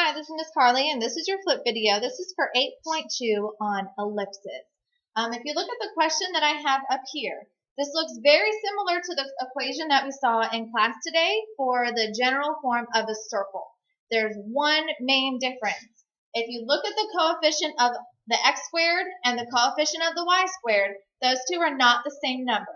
Hi, this is Miss Carly, and this is your flip video. This is for 8.2 on ellipses. If you look at the question that I have up here, this looks very similar to the equation that we saw in class today for the general form of a circle. There's one main difference. If you look at the coefficient of the x squared and the coefficient of the y squared, those two are not the same number.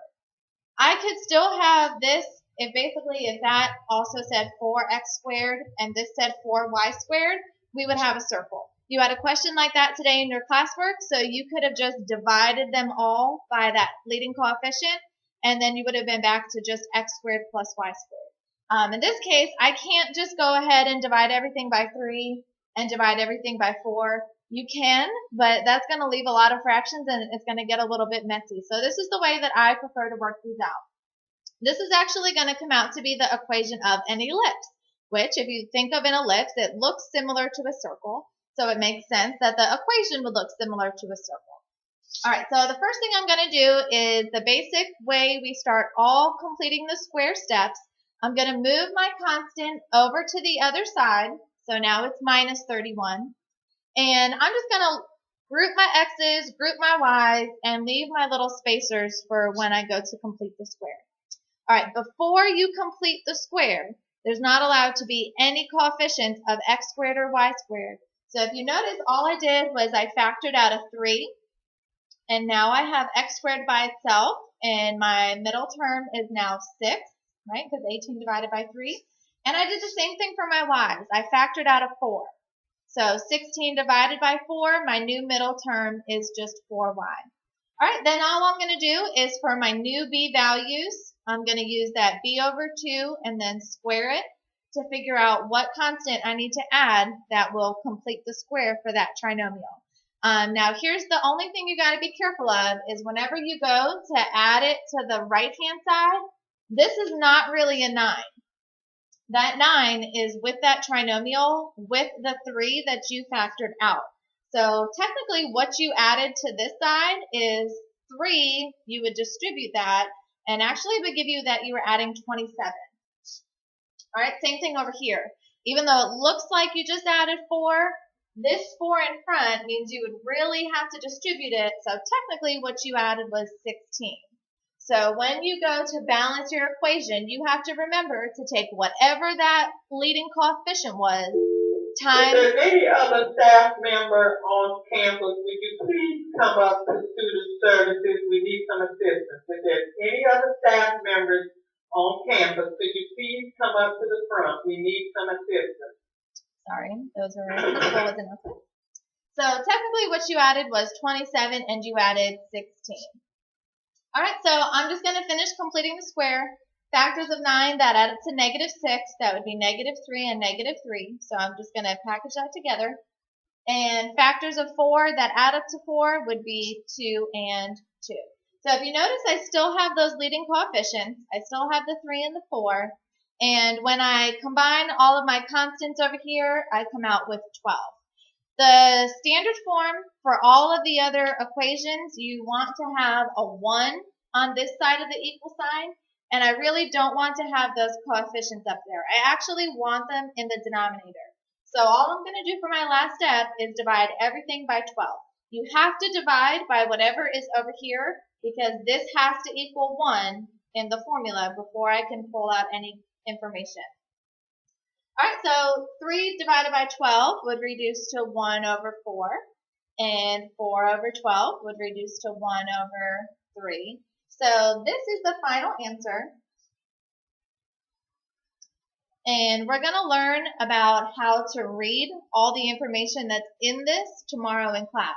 I could still have this if that also said 4x squared and this said 4y squared, we would have a circle. You had a question like that today in your classwork, so you could have just divided them all by that leading coefficient, and then you would have been back to just x squared plus y squared. In this case, I can't just go ahead and divide everything by 3 and divide everything by 4. You can, but that's going to leave a lot of fractions and it's going to get a little bit messy. So this is the way that I prefer to work these out. This is actually going to come out to be the equation of an ellipse, which if you think of an ellipse, it looks similar to a circle. So it makes sense that the equation would look similar to a circle. All right, so the first thing I'm going to do is the basic way we start all completing the square steps. I'm going to move my constant over to the other side. So now it's minus 31. And I'm just going to group my x's, group my y's, and leave my little spacers for when I go to complete the square. All right, before you complete the square, there's not allowed to be any coefficients of x squared or y squared. So if you notice, all I did was I factored out a 3, and now I have x squared by itself, and my middle term is now 6, right, because 18 divided by 3. And I did the same thing for my y's. I factored out a 4. So 16 divided by 4, my new middle term is just 4y. All right, then all I'm going to do is for my new b values, I'm going to use that b over 2 and then square it to figure out what constant I need to add that will complete the square for that trinomial. Now here's the only thing you got to be careful of is whenever you go to add it to the right-hand side, this is not really a 9. That 9 is with that trinomial with the 3 that you factored out. So technically what you added to this side is 3, you would distribute that, and actually it would give you that you were adding 27. All right, same thing over here. Even though it looks like you just added 4, this 4 in front means you would really have to distribute it, so technically what you added was 16. So when you go to balance your equation, you have to remember to take whatever that leading coefficient was times. If there's any other staff member on campus, would you please come up to student services? We need some assistance. If there's any other staff members on campus, could you please come up to the front? We need some assistance. Sorry, those are visible with announcements. So technically what you added was 27 and you added 16. All right, so I'm just going to finish completing the square. Factors of 9, that add up to negative 6. That would be negative 3 and negative 3. So I'm just going to package that together. And factors of 4 that add up to 4 would be 2 and 2. So if you notice, I still have those leading coefficients. I still have the 3 and the 4. And when I combine all of my constants over here, I come out with 12. The standard form for all of the other equations, you want to have a 1 on this side of the equal sign, and I really don't want to have those coefficients up there. I actually want them in the denominator. So all I'm going to do for my last step is divide everything by 12. You have to divide by whatever is over here because this has to equal 1 in the formula before I can pull out any information. All right, so 3 divided by 12 would reduce to 1 over 4, and 4 over 12 would reduce to 1 over 3. So this is the final answer. And we're going to learn about how to read all the information that's in this tomorrow in class.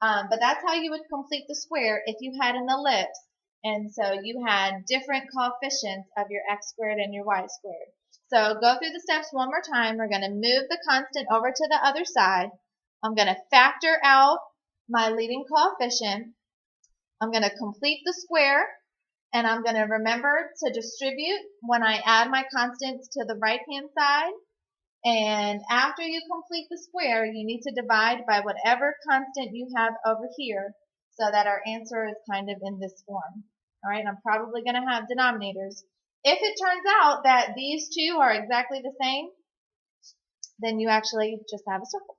But that's how you would complete the square if you had an ellipse. And so you had different coefficients of your x squared and your y squared. So go through the steps one more time. We're going to move the constant over to the other side. I'm going to factor out my leading coefficient. I'm going to complete the square, and I'm going to remember to distribute when I add my constants to the right-hand side. And after you complete the square, you need to divide by whatever constant you have over here so that our answer is kind of in this form. All right, I'm probably going to have denominators. If it turns out that these two are exactly the same, then you actually just have a circle.